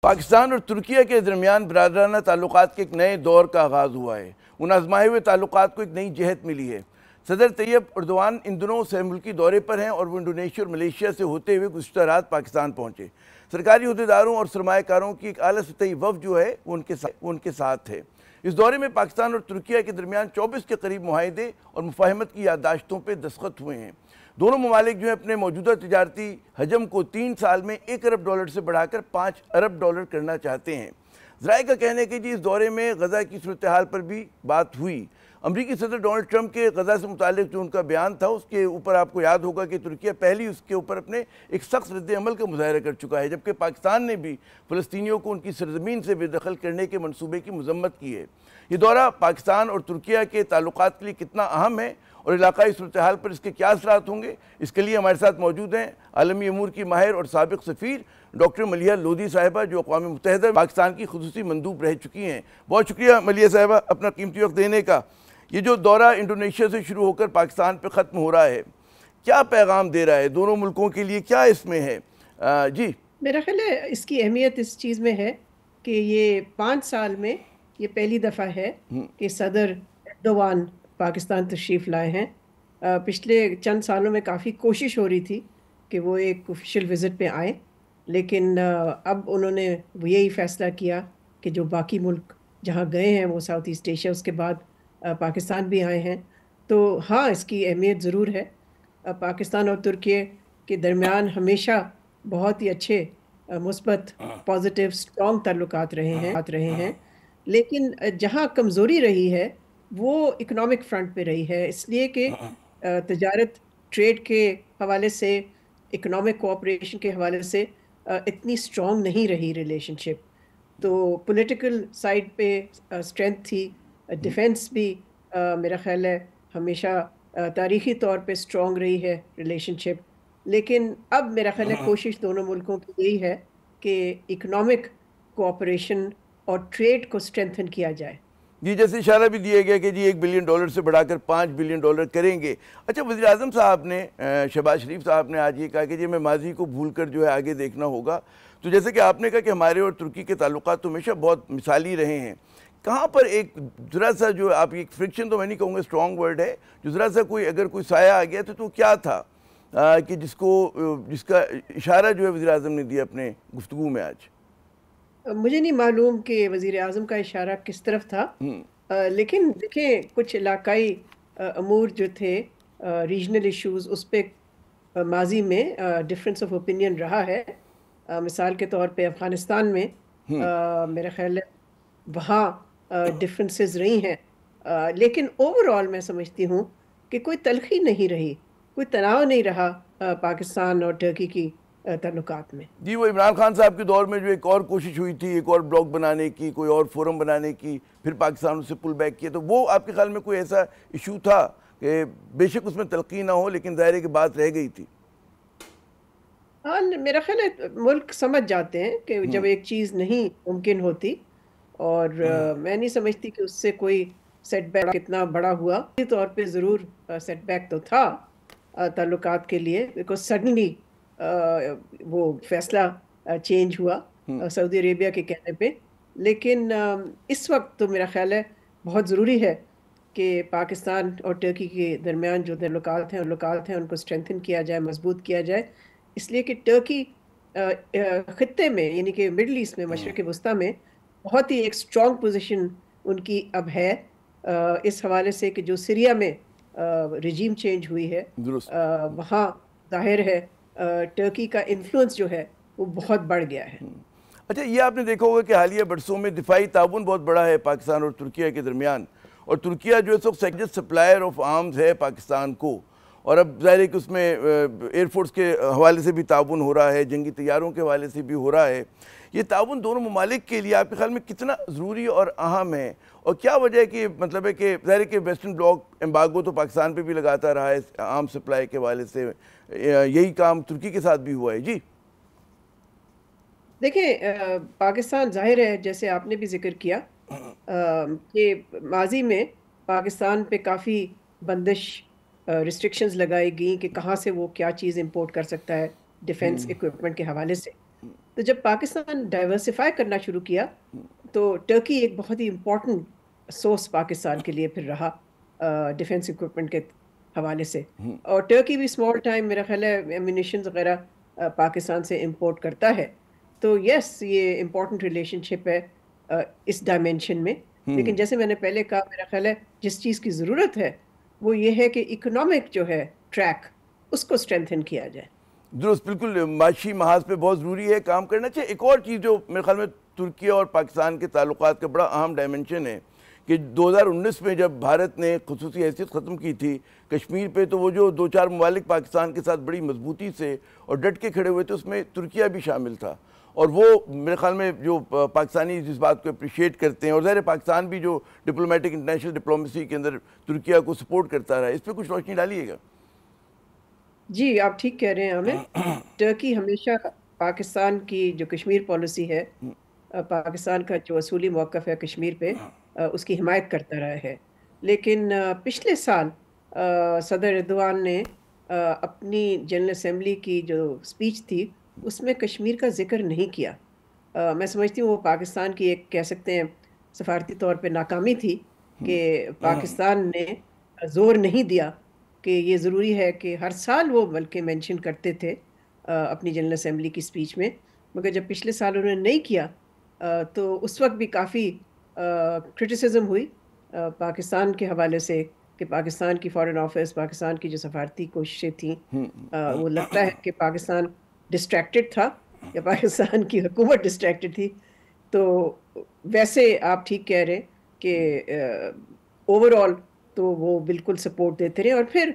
پاکستان اور ترکیہ کے درمیان برادرانہ تعلقات کے ایک نئے دور کا آغاز ہوا ہے۔ ان آزمائے ہوئے تعلقات کو ایک نئی جہت ملی ہے۔ صدر طیب اردوان ان دنوں سہ ملکی دورے پر ہیں اور وہ انڈونیشیا اور ملیشیا سے ہوتے ہوئے گزشتہ رات پاکستان پہنچے۔ سرکاری عہدیداروں اور سرمایہ کاروں کی ایک اعلیٰ سطحی وفد جو ہے وہ ان کے ساتھ ہے۔ اس دورے میں پاکستان اور ترکیہ کے درمیان 24 کے قریب معاہدے اور مفاہمت کی یادداشتوں پہ دستخط ہوئے ہیں۔ دونوں ممالک جو ہیں اپنے موجودہ تجارتی حجم کو 3 سال میں $1 ارب سے بڑھا کر $5 ارب کرنا چاہتے ہیں۔ ذرائع کا کہنا ہے کہ اس دورے میں غزہ کی صورتحال پر بھی بات ہوئی۔ امریکی صدر ڈونلڈ ٹرمپ کے غزہ سے متعلق جو ان کا بیان تھا اس کے اوپر آپ کو یاد ہوگا کہ ترکیہ پہلی اس کے اوپر اپنے ایک سخت رد عمل کا مظاہرہ کر چکا ہے، جبکہ پاکستان نے بھی فلسطینیوں کو ان کی سرزمین سے بے دخل کرنے کے منصوبے کی مذمت کی ہے۔ یہ دورہ پاکستان اور ترکیہ کے تعلقات کے لیے کتنا اہم ہے اور علاقائی صورتحال پر اس کے کیا اثرات ہوں گے، اس کے لیے ہمارے ساتھ موجود ہیں عالمی امور کی ماہر اور سابق سفیر ڈاکٹر ملیحہ لودھی صاحبہ، جو اقوام متحدہ پاکستان کی خصوصی مندوب رہ چکی ہیں۔ بہت شکریہ ملیحہ صاحبہ اپنا قیمتی وقت دینے کا۔ یہ جو دورہ انڈونیشیا سے شروع ہو کر پاکستان پہ ختم ہو رہا ہے، کیا پیغام دے رہا ہے دونوں ملکوں کے لیے، کیا اس میں ہے؟ جی میرا خیال ہے اس کی اہمیت اس چیز میں ہے کہ یہ 5 سال میں یہ پہلی دفعہ ہے کہ صدر اردوان پاکستان تشریف لائے ہیں۔ پچھلے چند سالوں میں کافی کوشش ہو رہی تھی کہ وہ ایک آفیشیل وزٹ پہ آئیں، لیکن اب انہوں نے یہی فیصلہ کیا کہ جو باقی ملک جہاں گئے ہیں وہ ساؤتھ ایسٹ ایشیا، اس کے بعد پاکستان بھی آئے ہیں، تو ہاں اس کی اہمیت ضرور ہے۔ پاکستان اور ترکیہ کے درمیان ہمیشہ بہت ہی اچھے مثبت پازیٹیو اسٹرانگ تعلقات رہے ہیں، لیکن جہاں کمزوری رہی ہے وہ اکنامک فرنٹ پہ رہی ہے، اس لیے کہ تجارت ٹریڈ کے حوالے سے، اکنامک کوآپریشن کے حوالے سے اتنی اسٹرانگ نہیں رہی ریلیشن شپ۔ تو پولیٹیکل سائڈ پہ اسٹرینتھ تھی، ڈیفینس بھی میرا خیال ہے ہمیشہ تاریخی طور پہ اسٹرانگ رہی ہے ریلیشن شپ، لیکن اب میرا خیال ہے کوشش دونوں ملکوں کی یہی ہے کہ اکنامک کوآپریشن اور ٹریڈ کو اسٹرینتھن کیا جائے۔ جی جیسے اشارہ بھی دیا گیا کہ جی $1 بلین سے بڑھا کر $5 بلین کریں گے۔ اچھا، وزیر اعظم صاحب نے، شہباز شریف صاحب نے آج یہ کہا کہ جی ہمیں ماضی کو بھول کر جو ہے آگے دیکھنا ہوگا۔ تو جیسے کہ آپ نے کہا کہ ہمارے اور ترکی کے تعلقات تو ہمیشہ بہت مثالی رہے ہیں، کہاں پر ایک ذرا سا جو آپ ایک فرکشن، تو میں نہیں کہوں گا اسٹرانگ ورڈ ہے، جو ذرا سا اگر کوئی سایہ آ گیا تو کیا تھا کہ جس کا اشارہ جو ہے وزیر اعظم نے دیا اپنے گفتگو میں آج؟ مجھے نہیں معلوم کہ وزیر اعظم کا اشارہ کس طرف تھا، لیکن دیکھیں کچھ علاقائی امور جو تھے، ریجنل ایشوز، اس پہ ماضی میں ڈفرینس آف اوپینین رہا ہے۔ مثال کے طور پہ افغانستان میں میرا خیال ہے وہاں ڈفرینسز رہی ہیں، لیکن اوور آل میں سمجھتی ہوں کہ کوئی تلخی نہیں رہی، کوئی تناؤ نہیں رہا پاکستان اور ٹرکی کی تعلقات میں۔ جی، وہ عمران خان صاحب کے دور میں جو ایک اور کوشش ہوئی تھی، ایک اور بلاک بنانے کی، کوئی اور فورم بنانے کی، پھر پاکستان اس سے پل بیک کیا، تو وہ آپ کے خیال میں کوئی ایسا ایشو تھا کہ بے شک اس میں تلخی نہ ہو لیکن ظاہر ہے کہ بات رہ گئی تھی؟ ہاں میرا خیال ہے ملک سمجھ جاتے ہیں کہ جب ایک چیز نہیں ممکن ہوتی، اور میں نہیں سمجھتی کہ اس سے کوئی سیٹ بیک کتنا بڑا ہوا۔ اسی طور پہ ضرور سیٹ بیک تو تھا تعلقات کے لیے، بیکاز سڈنلی وہ فیصلہ چینج ہوا سعودی عربیہ کے کہنے پہ، لیکن اس وقت تو میرا خیال ہے بہت ضروری ہے کہ پاکستان اور ٹرکی کے درمیان جو تعلقات ہیں ان کو اسٹرینتھن کیا جائے، مضبوط کیا جائے، اس لیے کہ ٹرکی خطے میں، یعنی کہ مڈل ایسٹ میں، مشرق وسطیٰ میں بہت ہی ایک اسٹرانگ پوزیشن ان کی اب ہے، اس حوالے سے کہ جو سیریا میں رجیم چینج ہوئی ہے، وہاں ظاہر ہے ٹرکی کا انفلوئنس جو ہے وہ بہت بڑھ گیا ہے۔ اچھا، یہ آپ نے دیکھا ہوگا کہ حالیہ برسوں میں دفاعی تعاون بہت بڑا ہے پاکستان اور ترکیہ کے درمیان، اور ترکیہ جو ہے سیکنڈ سپلائر آف آرمز ہے پاکستان کو، اور اب ظاہر ہے کہ اس میں ایئر فورس کے حوالے سے بھی تعاون ہو رہا ہے، جنگی طیاروں کے حوالے سے بھی ہو رہا ہے۔ یہ تعاون دونوں ممالک کے لیے آپ کے خیال میں کتنا ضروری اور اہم ہے، اور کیا وجہ ہے کہ مطلب ہے کہ ظاہر ہے کہ ویسٹرن بلاک ایمبارگو تو پاکستان پہ بھی لگاتا رہا ہے آرم سپلائی کے حوالے سے، یہی کام ترکی کے ساتھ بھی ہوا ہے؟ جی دیکھیں پاکستان ظاہر ہے جیسے آپ نے بھی ذکر کیا کہ ماضی میں پاکستان پہ کافی بندش ریسٹرکشنز لگائی گئیں کہ کہاں سے وہ کیا چیز امپورٹ کر سکتا ہے ڈیفینس ایکوپمنٹ کے حوالے سے، تو جب پاکستان ڈائیورسفائی کرنا شروع کیا تو ٹرکی ایک بہت ہی امپورٹنٹ سورس پاکستان کے لیے پھر رہا ڈیفینس اکوپمنٹ کے حوالے سے. اور ٹرکی بھی اسمال ٹائم میرا خیال ہے ایمونیشنز وغیرہ پاکستان سے امپورٹ کرتا ہے. تو یس یہ امپورٹنٹ ریلیشن شپ ہے اس ڈائمینشن میں. لیکن جیسے میں نے پہلے کہا میرا خیال ہے جس چیز کی ضرورت ہے وہ یہ ہے کہ اکنامک جو ہے ٹریک اس کو اسٹرینتھن کیا جائے. درست، بالکل معاشی محاذ پہ بہت ضروری ہے کام کرنا چاہیے. ایک اور چیز جو میرے خیال میں ترکیہ اور پاکستان کے تعلقات کا بڑا اہم ڈائمنشن ہے کہ 2019 میں جب بھارت نے خصوصی حیثیت ختم کی تھی کشمیر پہ، تو وہ جو 2-4 ممالک پاکستان کے ساتھ بڑی مضبوطی سے اور ڈٹ کے کھڑے ہوئے تھے، اس میں ترکیہ بھی شامل تھا. اور وہ میرے خیال میں جو پاکستانی جس بات کو اپریشیٹ کرتے ہیں، اور ظاہر پاکستان بھی جو ڈپلومیٹک انٹرنیشنل ڈپلومیسی کے اندر ترکیہ کو سپورٹ کرتا رہا ہے، اس پہ کچھ روشنی ڈالیے گا. جی آپ ٹھیک کہہ رہے ہیں عامر. ٹرکی ہمیشہ پاکستان کی جو کشمیر پالیسی ہے، پاکستان کا جو اصولی موقف ہے کشمیر پہ، اس کی حمایت کرتا رہا ہے. لیکن پچھلے سال صدر ایردوان نے اپنی جنرل اسمبلی کی جو اسپیچ تھی اس میں کشمیر کا ذکر نہیں کیا. میں سمجھتی ہوں وہ پاکستان کی ایک کہہ سکتے ہیں سفارتی طور پہ ناکامی تھی کہ پاکستان نے زور نہیں دیا کہ یہ ضروری ہے کہ ہر سال وہ بلکہ مینشن کرتے تھے اپنی جنرل اسمبلی کی اسپیچ میں. مگر جب پچھلے سال انہوں نے نہیں کیا تو اس وقت بھی کافی کرٹیسزم ہوئی پاکستان کے حوالے سے کہ پاکستان کی فارن آفس، پاکستان کی جو سفارتی کوششیں تھیں، وہ لگتا ہے کہ پاکستان ڈسٹریکٹڈ تھا یا پاکستان کی حکومت ڈسٹریکٹڈ تھی. تو ویسے آپ ٹھیک کہہ رہے کہ اوور آل تو وہ بالکل سپورٹ دیتے رہے. اور پھر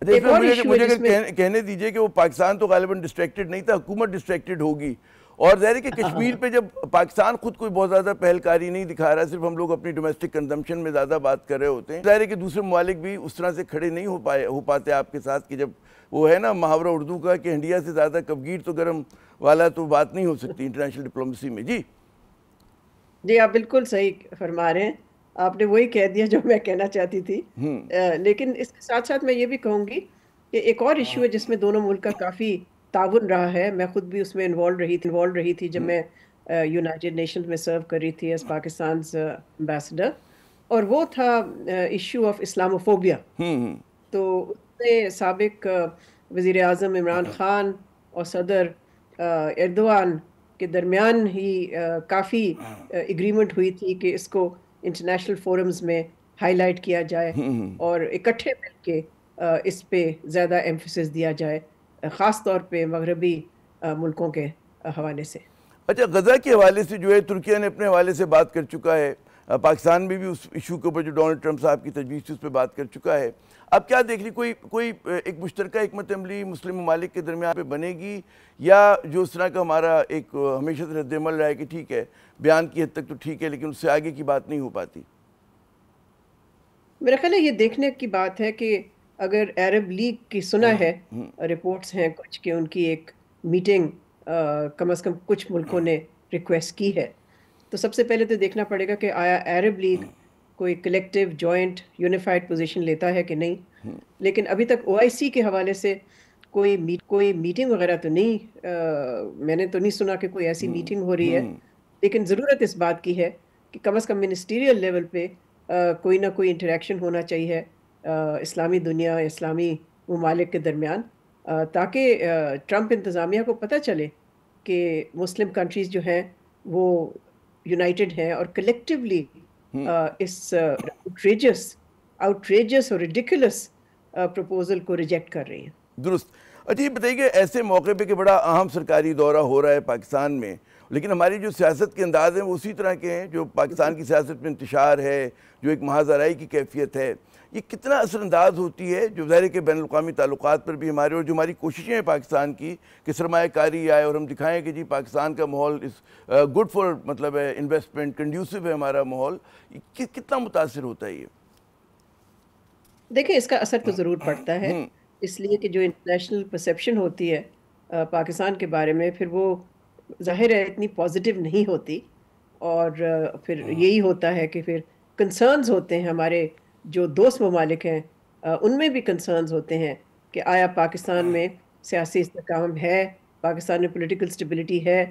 ایک اور ایشو ہے جس میں کہنے دیجئے کہ وہ پاکستان تو غالباً ڈسٹریکٹڈ نہیں تھا، حکومت ڈسٹریکٹڈ ہوگی. اور ظاہر ہے کہ کشمیر پہ جب پاکستان خود کوئی بہت زیادہ پہلکاری نہیں دکھا رہا، صرف ہم لوگ اپنی ڈومیسٹک کنزمپشن میں زیادہ بات کر رہے ہوتے ہیں، ظاہر ہے کہ دوسرے ممالک بھی اس طرح سے کھڑے نہیں ہو پاتے آپ کے ساتھ کہ جب وہ ہے نا محاورہ اردو کا کہ انڈیا سے زیادہ کفگیر تو گرم والا تو بات نہیں ہو سکتی انٹرنیشنل ڈپلومیسی میں. جی آپ بالکل صحیح فرما رہے ہیں. آپ نے وہی کہہ دیا جو میں کہنا چاہتی تھی. لیکن اس کے ساتھ ساتھ میں یہ بھی کہوں گی کہ ایک اور ایشو ہے جس میں دونوں ملک کا کافی تعاون رہا ہے. میں خود بھی اس میں انوالو رہی تھی جب میں یونائٹڈ نیشنز میں سرو کر رہی تھی ایز پاکستان's امبیسڈر، اور وہ تھا ایشو آف اسلاموفوبیا. تو اس میں سابق وزیر اعظم عمران خان اور صدر ایردوان کے درمیان ہی کافی اگریمنٹ ہوئی تھی کہ اس کو انٹرنیشنل فورمز میں ہائی لائٹ کیا جائے اور اکٹھے مل کے اس پہ زیادہ ایمفیسس دیا جائے، خاص طور پہ مغربی ملکوں کے حوالے سے. اچھا، غزہ کے حوالے سے جو ہے ترکیہ نے اپنے حوالے سے بات کر چکا ہے، پاکستان میں بھی اس ایشو کے اوپر جو ڈونلڈ ٹرمپ صاحب کی تجویز تھی اس پہ بات کر چکا ہے. اب کیا دیکھ لی کوئی ایک مشترکہ حکمت عملی مسلم ممالک کے درمیان پہ بنے گی، یا جو اس طرح کا ہمارا ایک ہمیشہ سے رد عمل رہا ہے کہ ٹھیک ہے بیان کی حد تک تو ٹھیک ہے لیکن اس سے آگے کی بات نہیں ہو پاتی؟ میرا خیال ہے یہ دیکھنے کی بات ہے کہ اگر عرب لیگ کی سنا ہے، رپورٹس ہیں کچھ کہ ان کی ایک میٹنگ کم از کم کچھ ملکوں نے ریکویسٹ کی ہے، تو سب سے پہلے تو دیکھنا پڑے گا کہ آیا عرب لیگ کوئی کلیکٹیو جوائنٹ یونیفائڈ پوزیشن لیتا ہے کہ نہیں. لیکن ابھی تک OIC کے حوالے سے کوئی میٹنگ وغیرہ تو نہیں، میں نے تو نہیں سنا کہ کوئی ایسی میٹنگ ہو رہی ہے. لیکن ضرورت اس بات کی ہے کہ کم از کم منسٹریل لیول پہ کوئی نہ کوئی انٹریکشن ہونا چاہیے اسلامی دنیا، اسلامی ممالک کے درمیان، تاکہ ٹرمپ انتظامیہ کو پتہ چلے کہ مسلم کنٹریز جو ہیں وہ یونائٹڈ ہیں اور کلیکٹیولی اس آؤٹریجس اور ریڈیکولس پروپوزل کو ریجیکٹ کر رہی ہیں. درست. اچھا یہ بتائیے کہ ایسے موقع پہ کہ بڑا اہم سرکاری دورہ ہو رہا ہے پاکستان میں، لیکن ہماری جو سیاست کے انداز ہیں وہ اسی طرح کے ہیں جو پاکستان کی سیاست میں انتشار ہے، جو ایک محاذ آرائی کی کیفیت ہے، یہ کتنا اثر انداز ہوتی ہے جو ظاہر ہے کہ بین الاقوامی تعلقات پر بھی ہمارے، اور جو ہماری کوششیں ہیں پاکستان کی کہ سرمایہ کاری آئے اور ہم دکھائیں کہ جی پاکستان کا ماحول گڈ فار مطلب ہے انویسٹمنٹ، کنڈیوسو ہے ہمارا ماحول، کتنا متاثر ہوتا ہے یہ؟ دیکھیں اس کا اثر تو ضرور پڑتا ہے، اس لیے کہ جو انٹرنیشنل پرسیپشن ہوتی ہے پاکستان کے بارے میں پھر وہ ظاہر ہے اتنی پازیٹیو نہیں ہوتی، اور پھر یہی ہوتا ہے کہ پھر کنسرنز ہوتے ہیں ہمارے جو دوست ممالک ہیں ان میں بھی کنسرنز ہوتے ہیں کہ آیا پاکستان میں سیاسی استحکام ہے، پاکستان میں پولیٹیکل سٹیبلٹی ہے،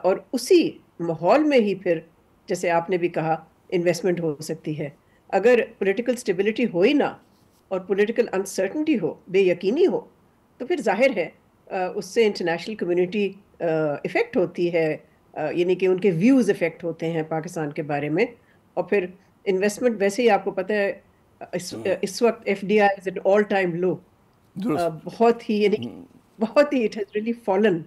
اور اسی ماحول میں ہی پھر جیسے آپ نے بھی کہا انویسٹمنٹ ہو سکتی ہے. اگر پولیٹیکل سٹیبلٹی ہو ہی نہ اور پولیٹیکل انسرٹنٹی ہو، بے یقینی ہو، تو پھر ظاہر ہے اس سے انٹرنیشنل کمیونٹی افیکٹ ہوتی ہے، یعنی کہ ان کے ویوز افیکٹ ہوتے ہیں پاکستان کے بارے میں. اور پھر انویسٹمنٹ ویسے ہی آپ کو پتہ ہے اس وقت F D I is at all time low, درست. بہت ہی یعنی بہت ہی اٹ ہیز ریلی فالن.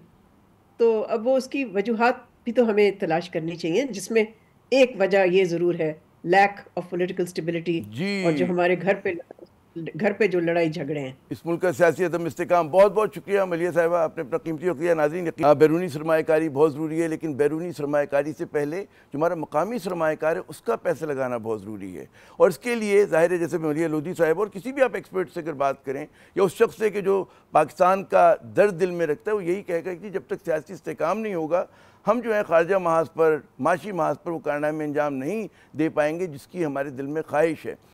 تو اب وہ اس کی وجوہات بھی تو ہمیں تلاش کرنی چاہیے، جس میں ایک وجہ یہ ضرور ہے لیک آف پولیٹیکل سٹیبلٹی، اور جو جی، ہمارے گھر پہ جو لڑائی جھگڑے ہیں. اس ملک کا سیاسی عدم استحکام. بہت بہت شکریہ ملیحہ صاحبہ، آپ نے اپنا قیمتی وقت دیا. ناظرین، بیرونی سرمایہ کاری بہت ضروری ہے، لیکن بیرونی سرمایہ کاری سے پہلے جو ہمارا مقامی سرمایہ کار ہے اس کا پیسہ لگانا بہت ضروری ہے. اور اس کے لیے ظاہر ہے جیسے ملیحہ لودھی صاحب اور کسی بھی آپ ایکسپرٹ سے اگر بات کریں یا اس شخص سے کہ جو پاکستان کا درد دل میں رکھتا ہے، وہ یہی کہے گا کہ جب تک سیاسی استحکام نہیں ہوگا ہم جو ہے خارجہ محاذ پر، معاشی محاذ پر وہ کارنامے انجام نہیں دے پائیں گے جس کی ہمارے دل میں خواہش ہے.